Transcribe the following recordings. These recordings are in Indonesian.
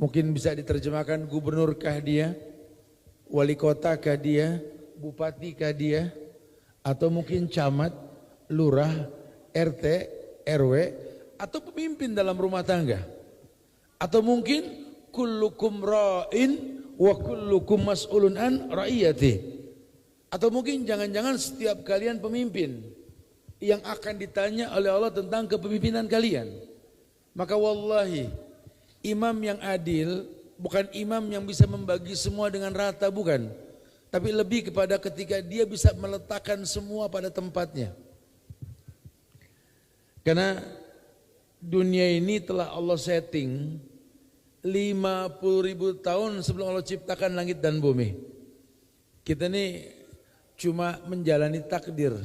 Mungkin bisa diterjemahkan gubernurkah dia, wali kotakah dia, bupatikah dia, atau mungkin camat, lurah, RT, RW, atau pemimpin dalam rumah tangga. Atau mungkin kullukum ra'in wa kullukum mas'ulun an ra'iyati. Atau mungkin jangan-jangan setiap kalian pemimpin yang akan ditanya oleh Allah tentang kepemimpinan kalian. Maka wallahi, imam yang adil bukan imam yang bisa membagi semua dengan rata, bukan. Tapi lebih kepada ketika dia bisa meletakkan semua pada tempatnya. Karena dunia ini telah Allah setting 50.000 tahun sebelum Allah ciptakan langit dan bumi. Kita ini cuma menjalani takdir.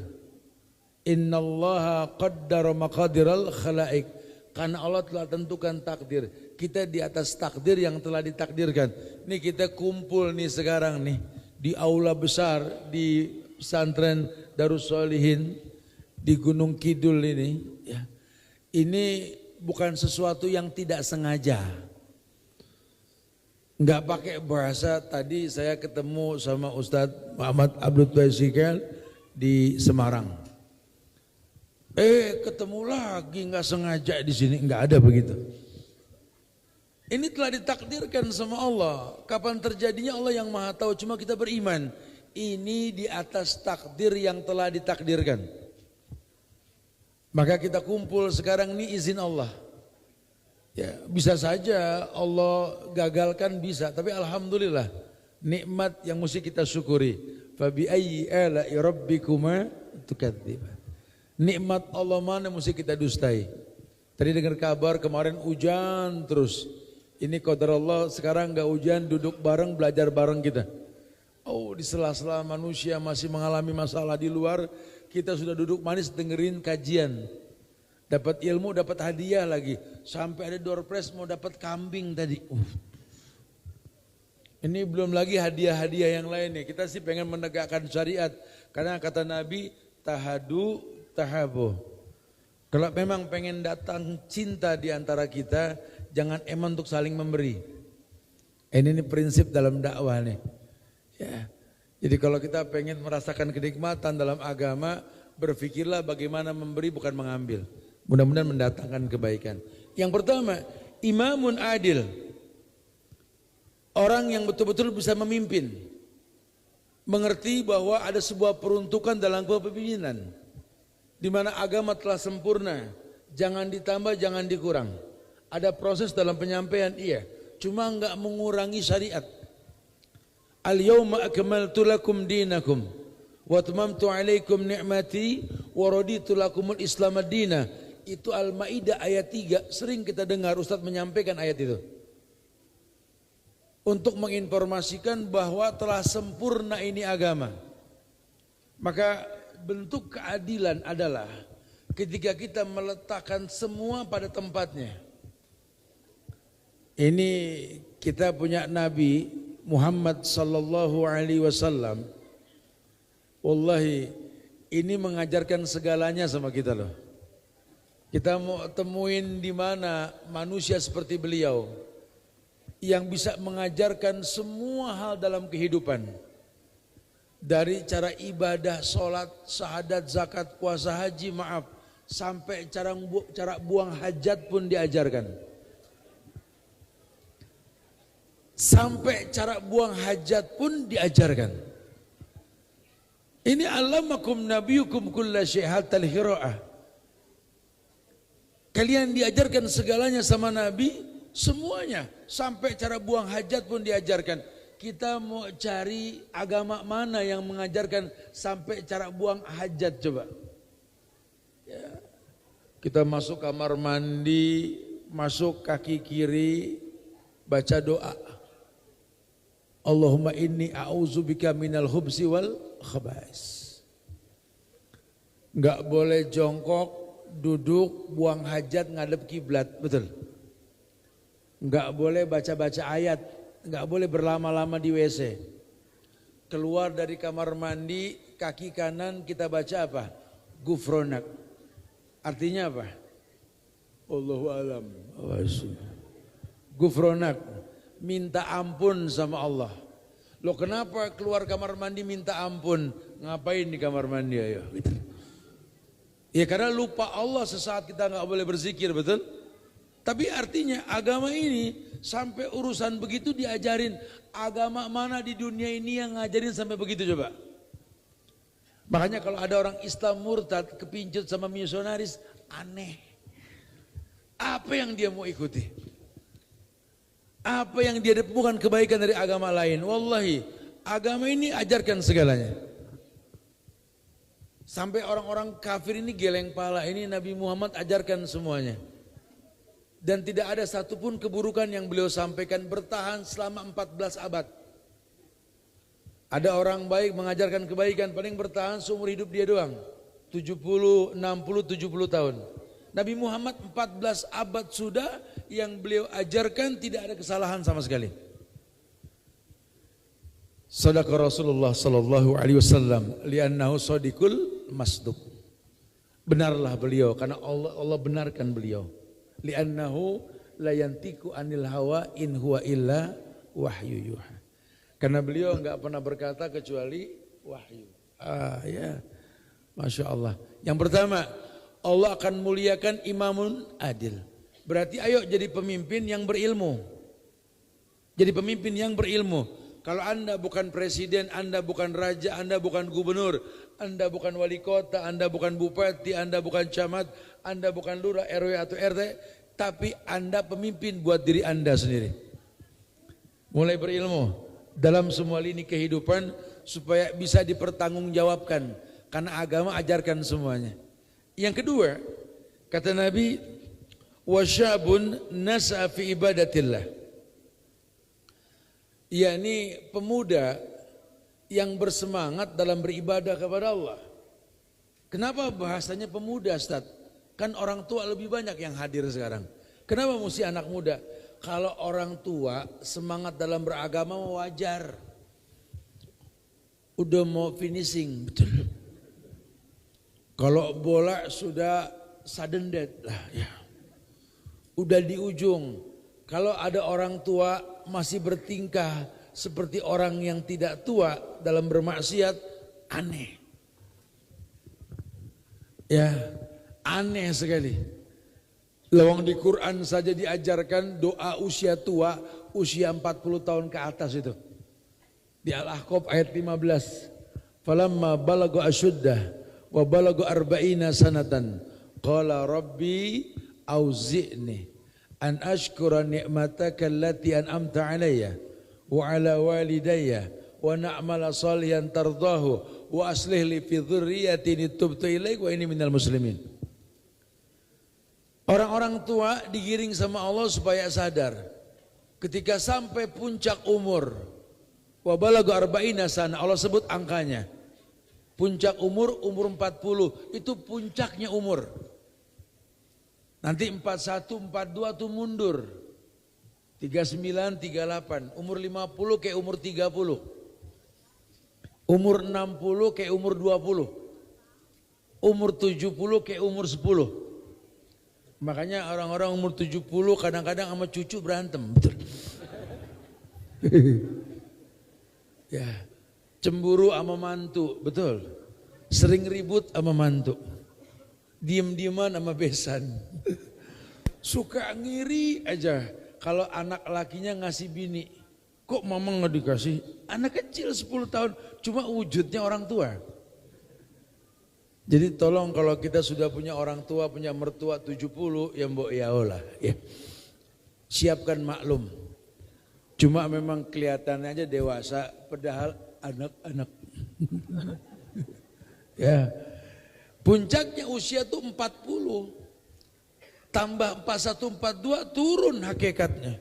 Innallaha qaddara maqadiral khalaik. Karena Allah telah tentukan takdir. Kita di atas takdir yang telah ditakdirkan. Nih kita kumpul nih sekarang nih di aula besar di pesantren Darussolihin di Gunung Kidul ini ya. Ini bukan sesuatu yang tidak sengaja. Enggak pakai bahasa. Tadi saya ketemu sama Ustadz Muhammad Abdul Twaisikel di Semarang. Ketemu lagi enggak sengaja di sini, enggak ada begitu. Ini telah ditakdirkan sama Allah. Kapan terjadinya Allah yang Maha tahu, cuma kita beriman. Ini di atas takdir yang telah ditakdirkan. Maka kita kumpul sekarang ini izin Allah. Ya, bisa saja Allah gagalkan, bisa, tapi alhamdulillah nikmat yang mesti kita syukuri. Fa bi ayyi ala'i rabbikuma tukadziban. Nikmat Allah mana mesti kita dustai. Tadi dengar kabar kemarin hujan terus. Ini qadar Allah, sekarang enggak hujan, duduk bareng, belajar bareng kita. Oh, di sela-sela manusia masih mengalami masalah di luar, kita sudah duduk manis dengerin kajian. Dapat ilmu, dapat hadiah lagi. Sampai ada door prize mau dapat kambing tadi. Ini belum lagi hadiah-hadiah yang lain nih. Kita sih pengen menegakkan syariat. Karena kata Nabi, tahadu tahabu. Kalau memang pengen datang cinta di antara kita, jangan eman untuk saling memberi. Ini prinsip dalam dakwah nih. Ya. Jadi kalau kita pengen merasakan kenikmatan dalam agama, berpikirlah bagaimana memberi bukan mengambil. Mudah-mudahan mendatangkan kebaikan. Yang pertama, imamun adil. Orang yang betul-betul bisa memimpin. Mengerti bahwa ada sebuah peruntukan dalam kepemimpinan. Di mana agama telah sempurna. Jangan ditambah, jangan dikurang. Ada proses dalam penyampaian, iya. Cuma enggak mengurangi syariat. Al-yawma akmaltu lakum dinakum wa atmamtu alaikum ni'mati wa raditu lakumul Islam ad-dina. Itu Al-Maidah ayat 3, sering kita dengar Ustadz menyampaikan ayat itu. Untuk menginformasikan bahwa telah sempurna ini agama. Maka bentuk keadilan adalah ketika kita meletakkan semua pada tempatnya. Ini kita punya Nabi Muhammad sallallahu alaihi wasallam. Wallahi ini mengajarkan segalanya sama kita loh. Kita mau temuin di mana manusia seperti beliau yang bisa mengajarkan semua hal dalam kehidupan. Dari cara ibadah, sholat, syahadat, zakat, puasa, haji, maaf, sampai cara buang hajat pun diajarkan. Sampai cara buang hajat pun diajarkan. Ini allamakum nabiyukum kulla syai'atal hira'ah. Kalian diajarkan segalanya sama Nabi, semuanya. Sampai cara buang hajat pun diajarkan. Kita mau cari agama mana yang mengajarkan sampai cara buang hajat coba. Ya. Kita masuk kamar mandi, masuk kaki kiri, baca doa. Allahumma inni a'udzubika minal khubsi wal khaba'is. Enggak boleh jongkok, duduk, buang hajat, ngadep kiblat, betul. Enggak boleh baca-baca ayat, enggak boleh berlama-lama di WC. Keluar dari kamar mandi, kaki kanan kita baca apa? Gufronak. Artinya apa? Allahu alam. Gufronak. minta ampun sama Allah. Loh kenapa keluar kamar mandi minta ampun? Ngapain di kamar mandi ayo? Ya karena lupa Allah sesaat kita nggak boleh berzikir, betul? Tapi artinya agama ini sampai urusan begitu diajarin. Agama mana di dunia ini yang ngajarin sampai begitu coba? Makanya kalau ada orang Islam murtad kepincut sama misionaris, aneh. Apa yang dia mau ikuti? Apa yang dia bukan kebaikan dari agama lain? Wallahi, agama ini ajarkan segalanya. Sampai orang-orang kafir ini geleng pala, ini Nabi Muhammad ajarkan semuanya. Dan tidak ada satupun keburukan yang beliau sampaikan bertahan selama 14 abad. Ada orang baik mengajarkan kebaikan paling bertahan seumur hidup dia doang. 70, 60, 70 tahun. Nabi Muhammad 14 abad sudah yang beliau ajarkan tidak ada kesalahan sama sekali. Sadaqa Rasulullah sallallahu alaihi wasallam li'annahu shadiqul masduq. Benarlah beliau karena Allah benarkan beliau. Li'annahu la yantiqu anil hawa in huwa illa wahyu yuha. Karena beliau enggak pernah berkata kecuali wahyu. Ya. Masya Allah. Yang pertama, Allah akan muliakan imamun adil. Berarti ayo jadi pemimpin yang berilmu. Jadi pemimpin yang berilmu. Kalau Anda bukan presiden, Anda bukan raja, Anda bukan gubernur, Anda bukan wali kota, Anda bukan bupati, Anda bukan camat, Anda bukan lurah, RW atau RT, tapi Anda pemimpin buat diri Anda sendiri. Mulai berilmu dalam semua lini kehidupan supaya bisa dipertanggungjawabkan karena agama ajarkan semuanya. Yang kedua, kata Nabi, wasyabun nas'a fi ibadatillah. Yakni pemuda yang bersemangat dalam beribadah kepada Allah. Kenapa bahasanya pemuda, Ustaz? Kan orang tua lebih banyak yang hadir sekarang. Kenapa mesti anak muda? Kalau orang tua semangat dalam beragama wajar. Udah mau finishing, betul. Kalau bola sudah sudden death lah ya. Udah di ujung. Kalau ada orang tua masih bertingkah seperti orang yang tidak tua dalam bermaksiat, aneh. Ya, aneh sekali. Lawang di Quran saja diajarkan doa usia tua, usia 40 tahun ke atas itu. Di Al-Ahqaf ayat 15. Falamma balagu asyuddah wa balagu arba'ina sanatan qala rabbi auzi'ni an ashkura ni'mataka allati an'amta alayya wa ala walidayya wa na'mala salihan tardahu wa aslih li fi dhurriyyati tubtu ilaik wa inni minal muslimin. Orang-orang tua digiring sama Allah supaya sadar ketika sampai puncak umur wa balagu arba'ina sana, Allah sebut angkanya. Puncak umur 40 itu puncaknya umur. Nanti 41, 42 tuh mundur. 39, 38. Umur 50 kayak umur 30. Umur 60 kayak umur 20. Umur 70 kayak umur 10. Makanya orang-orang umur 70 kadang-kadang sama cucu berantem. Betul. Ya, cemburu sama mantu. Betul. Sering ribut sama mantu. Diem-dieman sama besan. Suka ngiri aja kalau anak lakinya ngasih bini. Kok mama nggak dikasih? Anak kecil 10 tahun cuma wujudnya orang tua. Jadi tolong kalau kita sudah punya orang tua, punya mertua 70 ya mbok yaolah ya. Siapkan maklum. Cuma memang kelihatannya aja dewasa padahal anak-anak. Ya. Puncaknya usia tuh 40. Tambah 41, 42 turun hakikatnya.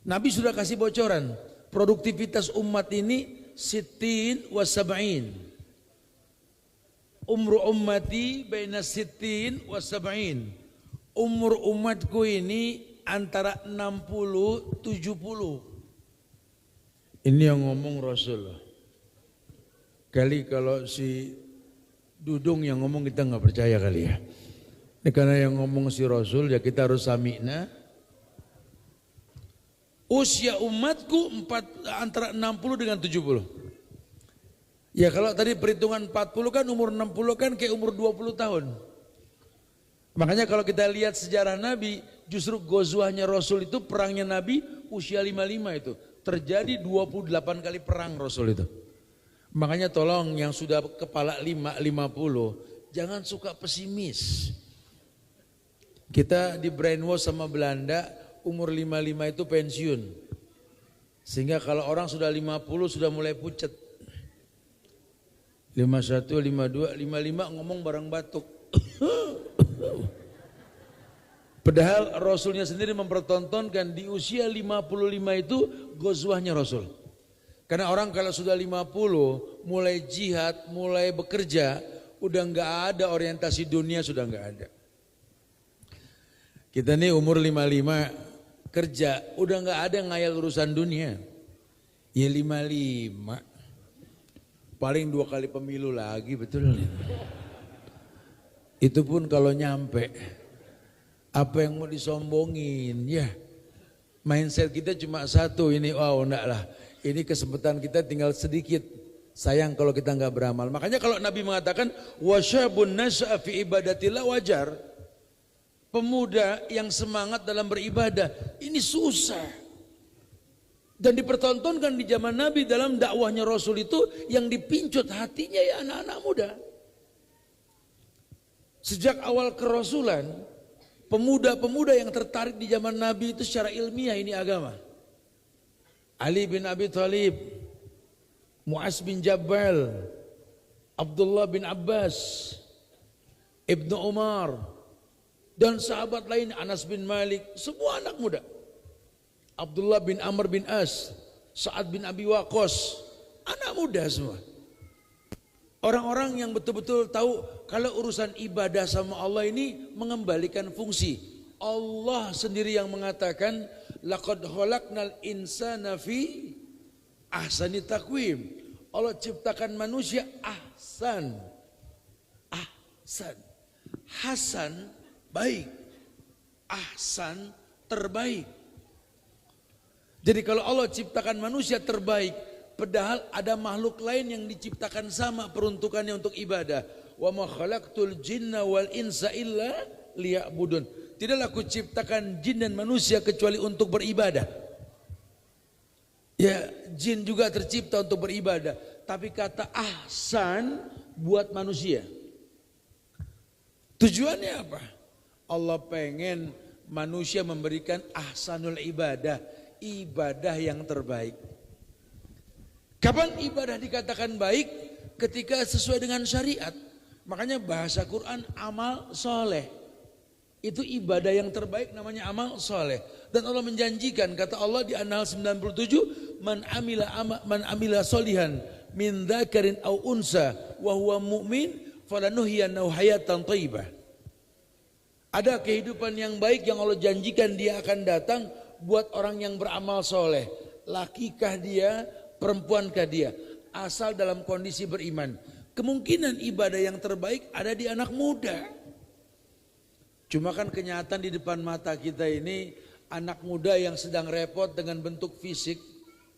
Nabi sudah kasih bocoran. Produktivitas umat ini sittin wa sab'in. Umru ummati baina sittin wa sab'in. Umur umatku ini antara 60, 70. Ini yang ngomong Rasul. Kali kalau si Dudung yang ngomong kita nggak percaya kali ya. Ini karena yang ngomong si Rasul ya kita harus sami'na Usia umatku antara 60 dengan 70. Ya kalau tadi perhitungan 40 kan umur 60 kan kayak umur 20 tahun. Makanya kalau kita lihat sejarah Nabi, justru gozwahnya Rasul itu, perangnya Nabi usia 55 itu. Terjadi 28 kali perang Rasul itu. Makanya tolong yang sudah kepala 50, jangan suka pesimis. Kita di brainwash sama Belanda, umur 55 itu pensiun. Sehingga kalau orang sudah 50 sudah mulai pucat. 51, 52, 55 ngomong bareng batuk. Padahal Rasulnya sendiri mempertontonkan di usia 55 itu gozwahnya Rasul. Karena orang kalau sudah 50 mulai jihad, mulai bekerja, udah nggak ada orientasi dunia, sudah nggak ada. Kita nih umur 55 kerja, udah nggak ada ngayal urusan dunia. Ya 55, paling 2 kali pemilu lagi, betul. Itu pun kalau nyampe, apa yang mau disombongin ya. Mindset kita cuma satu ini, wow enggak lah. Ini kesempatan kita tinggal sedikit. Sayang kalau kita nggak beramal. Makanya kalau Nabi mengatakan wasyabun nas'a fi ibadatillah, wajar. Pemuda yang semangat dalam beribadah, ini susah. Dan dipertontonkan di zaman Nabi dalam dakwahnya Rasul itu yang dipincut hatinya ya anak-anak muda. Sejak awal kerasulan, pemuda-pemuda yang tertarik di zaman Nabi itu secara ilmiah ini agama. Ali bin Abi Thalib, Mu'az bin Jabal, Abdullah bin Abbas, Ibnu Umar, dan sahabat lain, Anas bin Malik, semua anak muda. Abdullah bin Amr bin As, Sa'ad bin Abi Waqqas, anak muda semua. Orang-orang yang betul-betul tahu kalau urusan ibadah sama Allah ini mengembalikan fungsi. Allah sendiri yang mengatakan laqad khalaqnal insana fi ahsani taqwim. Allah ciptakan manusia ahsan. Ahsan. Hasan baik. Ahsan terbaik. Jadi kalau Allah ciptakan manusia terbaik, padahal ada makhluk lain yang diciptakan sama peruntukannya untuk ibadah. Wa ma khalaqtul jinna wal insa illa liya'budun. Tidaklah aku ciptakan jin dan manusia kecuali untuk beribadah. Ya, jin juga tercipta untuk beribadah, tapi kata ahsan buat manusia. Tujuannya apa? Allah pengen manusia memberikan ahsanul ibadah, ibadah yang terbaik. Kapan ibadah dikatakan baik? Ketika sesuai dengan syariat. Makanya bahasa Quran amal soleh. Itu ibadah yang terbaik namanya amal soleh. Dan Allah menjanjikan, kata Allah di An-Nahl 97, man amila solihan min dzakarin aw unsa wa huwa mu'min falanuhyiyannahu hayatan thayyibah. Ada kehidupan yang baik yang Allah janjikan dia akan datang buat orang yang beramal soleh. Lakikah dia, perempuankah dia, asal dalam kondisi beriman. Kemungkinan ibadah yang terbaik ada di anak muda. Cuma kan kenyataan di depan mata kita ini, anak muda yang sedang repot dengan bentuk fisik,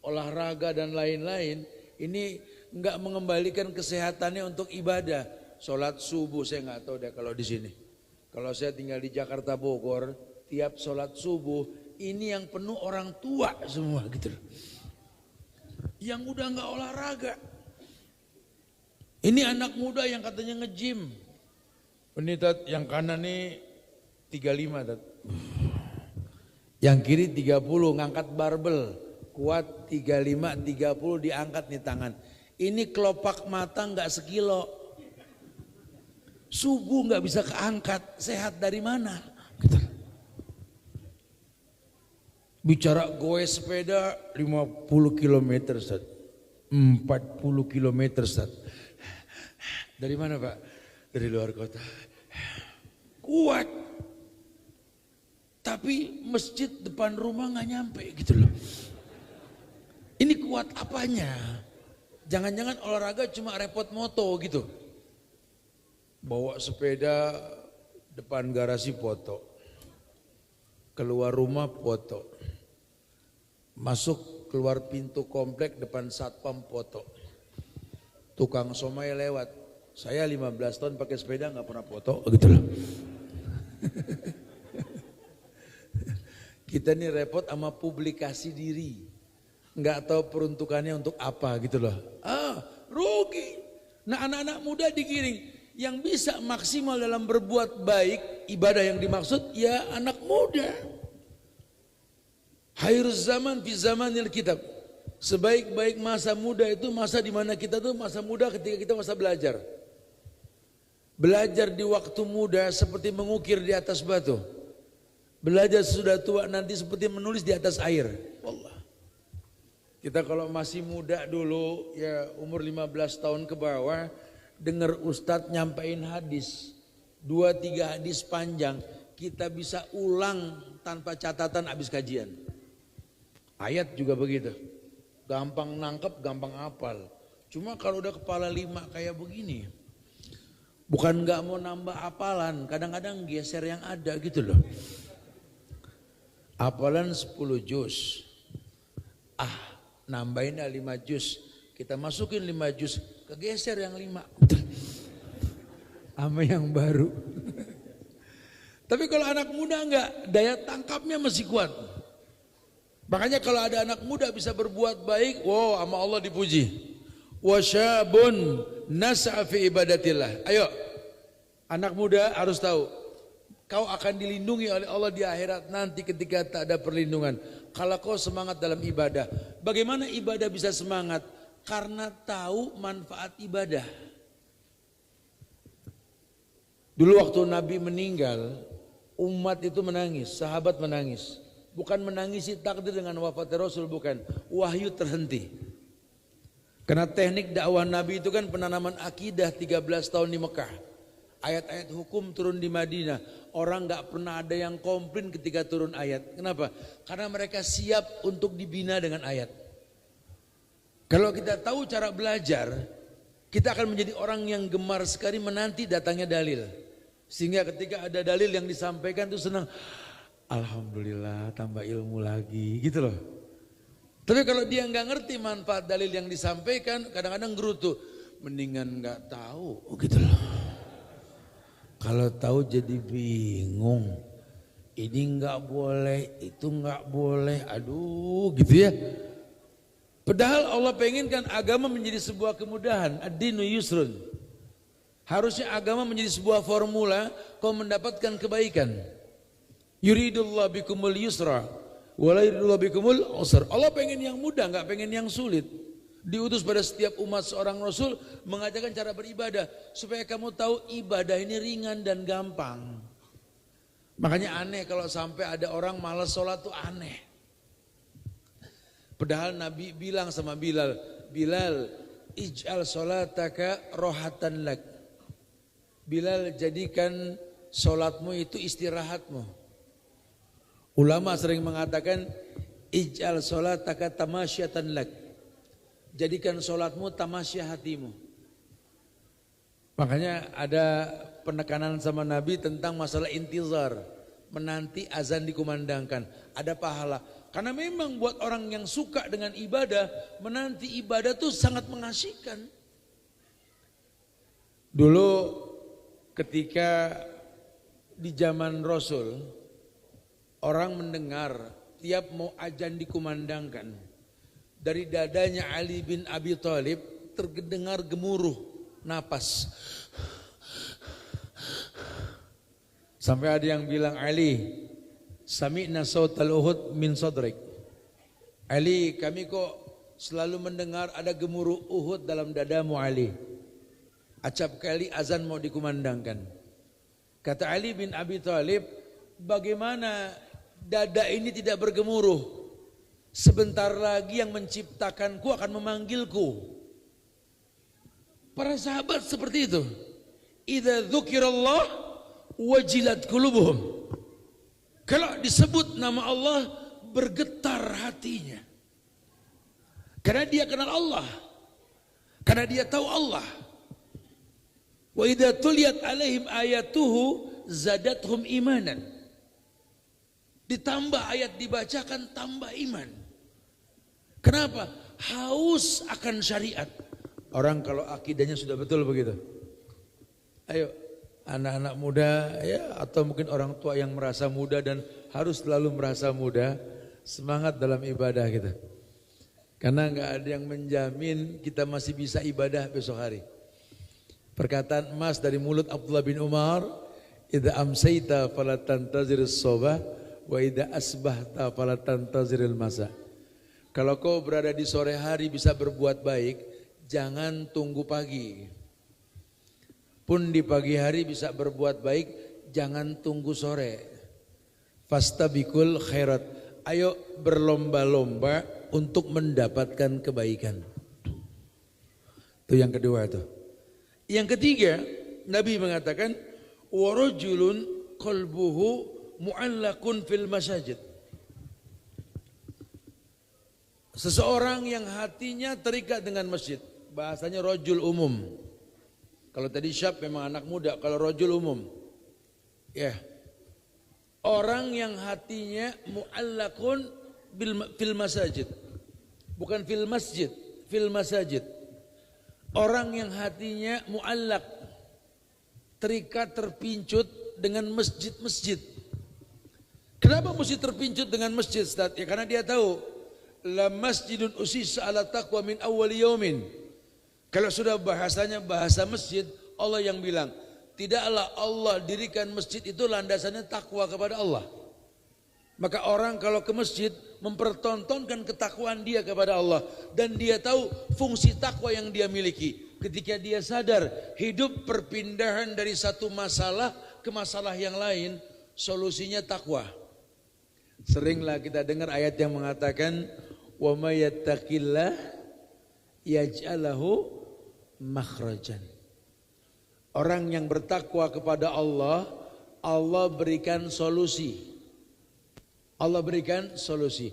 olahraga dan lain-lain, ini enggak mengembalikan kesehatannya untuk ibadah. Sholat subuh saya enggak tahu deh kalau di sini. Kalau saya tinggal di Jakarta Bogor, tiap sholat subuh ini yang penuh orang tua semua gitu. Yang udah enggak olahraga. Ini anak muda yang katanya nge-gym. Ini Tat, yang kanan nih 35 Tat. Yang kiri 30 ngangkat barbel. Kuat 35, 30 diangkat nih tangan. Ini kelopak mata enggak sekilo. Subuh enggak bisa keangkat. Sehat dari mana? Gitu. Bicara goes sepeda 50 km Ustaz. 40 km Ustaz. Dari mana Pak? Dari luar kota. Kuat. Tapi masjid depan rumah nggak nyampe gitu loh. Ini kuat apanya? Jangan-jangan olahraga cuma repot moto gitu. Bawa sepeda depan garasi foto. Keluar rumah foto. Masuk keluar pintu komplek depan satpam foto. Tukang somai lewat. Saya 15 tahun pakai sepeda nggak pernah foto gitu loh. Kita nih repot sama publikasi diri. Nggak tahu peruntukannya untuk apa gitu loh. Rugi. Nah anak-anak muda digiring. Yang bisa maksimal dalam berbuat baik, ibadah yang dimaksud ya anak muda. Khairuz zaman fi zamanil kitab. Sebaik-baik masa muda itu masa di mana kita tuh masa muda ketika kita masa belajar. Belajar di waktu muda seperti mengukir di atas batu. Belajar sudah tua nanti seperti menulis di atas air. Wallah. Kita kalau masih muda dulu ya umur 15 tahun ke bawah dengar ustadz nyampein hadis 2-3 hadis panjang kita bisa ulang tanpa catatan habis kajian. Ayat juga begitu. Gampang nangkep, gampang hafal. Cuma kalau udah kepala 5 kayak begini bukan gak mau nambah hafalan, kadang-kadang geser yang ada gitu loh. Hafalan 10 juz. Nambahin 5 juz. Kita masukin 5 juz, kegeser yang 5. Sama yang baru. Tapi kalau anak muda enggak, daya tangkapnya masih kuat. Makanya kalau ada anak muda bisa berbuat baik, wow sama Allah dipuji. Wasyabun nas'a fi ibadatillah. Ayo, anak muda harus tahu. Kau akan dilindungi oleh Allah di akhirat nanti ketika tak ada perlindungan. Kalau kau semangat dalam ibadah. Bagaimana ibadah bisa semangat? Karena tahu manfaat ibadah. Dulu waktu Nabi meninggal, umat itu menangis, sahabat menangis. Bukan menangisi takdir dengan wafatnya Rasul, bukan. Wahyu terhenti. Karena teknik dakwah Nabi itu kan penanaman akidah 13 tahun di Mekah. Ayat-ayat hukum turun di Madinah. Orang gak pernah ada yang komplain ketika turun ayat. Kenapa? Karena mereka siap untuk dibina dengan ayat. Kalau kita tahu cara belajar, kita akan menjadi orang yang gemar sekali menanti datangnya dalil. Sehingga ketika ada dalil yang disampaikan itu senang. Alhamdulillah tambah ilmu lagi gitu loh. Tapi kalau dia gak ngerti manfaat dalil yang disampaikan, kadang-kadang gerutu. Mendingan gak tahu gitu loh. Kalau tahu jadi bingung, ini nggak boleh, itu nggak boleh, aduh gitu ya. Padahal Allah pengenkan agama menjadi sebuah kemudahan, ad-dinu yusrun. Harusnya agama menjadi sebuah formula kau mendapatkan kebaikan. Yuridullah bikumul yusra, wala yuridullah bikumul usra. Allah pengen yang mudah, nggak pengen yang sulit. Diutus pada setiap umat seorang Rasul mengajarkan cara beribadah supaya kamu tahu ibadah ini ringan dan gampang. Makanya aneh kalau sampai ada orang malas sholat tuh aneh. Padahal Nabi bilang sama Bilal, Bilal ij'al sholataka rohatan lak. Bilal jadikan sholatmu itu istirahatmu. Ulama sering mengatakan ij'al sholataka tamasyatan lak. Jadikan sholatmu tamasya hatimu. Makanya ada penekanan sama Nabi tentang masalah intizar. Menanti azan dikumandangkan. Ada pahala. Karena memang buat orang yang suka dengan ibadah, menanti ibadah itu sangat mengasihkan. Dulu ketika di zaman Rasul, orang mendengar tiap mau azan dikumandangkan. Dari dadanya Ali bin Abi Thalib terdengar gemuruh napas. Sampai ada yang bilang, Ali, sami'na sautal Uhud min sadrik. Ali, kami kok selalu mendengar ada gemuruh Uhud dalam dadamu Ali. Acap kali azan mau dikumandangkan. Kata Ali bin Abi Thalib, bagaimana dada ini tidak bergemuruh? Sebentar lagi yang menciptakanku akan memanggilku. Para sahabat seperti itu. Idza dzukirallah wajilat qulubuhum. Kalau disebut nama Allah bergetar hatinya. Karena dia kenal Allah. Karena dia tahu Allah. Wa idza tuliyat alaihim ayatuhu zadathum imanan. Ditambah ayat dibacakan tambah iman. Kenapa? Haus akan syariat. Orang kalau akidahnya sudah betul begitu. Ayo anak-anak muda ya, atau mungkin orang tua yang merasa muda dan harus selalu merasa muda, semangat dalam ibadah kita. Karena nggak ada yang menjamin kita masih bisa ibadah besok hari. Perkataan emas dari mulut Abdullah bin Umar, idza amsayta fala tantazirus sabah wa idza asbahta fala tantaziril masa. Kalau kau berada di sore hari bisa berbuat baik, jangan tunggu pagi. Pun di pagi hari bisa berbuat baik, jangan tunggu sore. Fastabikul khairat. Ayo berlomba-lomba untuk mendapatkan kebaikan. Itu yang kedua itu. Yang ketiga, Nabi mengatakan warajulun qalbuhu mu'allaqun fil masajid. Seseorang yang hatinya terikat dengan masjid. Bahasanya rajul umum. Kalau tadi syab memang anak muda, kalau rajul umum. Ya. Orang yang hatinya mu'allaqun fil masajid. Bukan fil masjid, fil masajid. Orang yang hatinya mu'allaq, terikat, terpincut dengan masjid-masjid. Kenapa mesti terpincut dengan masjid, Ustaz? Ya karena dia tahu la masjidun usisa ala taqwa min awwali yaumin. Kalau sudah bahasanya bahasa masjid, Allah yang bilang, tidaklah Allah dirikan masjid itu landasannya takwa kepada Allah. Maka orang kalau ke masjid mempertontonkan ketakwaan dia kepada Allah dan dia tahu fungsi takwa yang dia miliki. Ketika dia sadar hidup perpindahan dari satu masalah ke masalah yang lain, solusinya takwa. Seringlah kita dengar ayat yang mengatakan wa may yattaqillah yaj'alahu makhrajan. Orang yang bertakwa kepada Allah, Allah berikan solusi. Allah berikan solusi.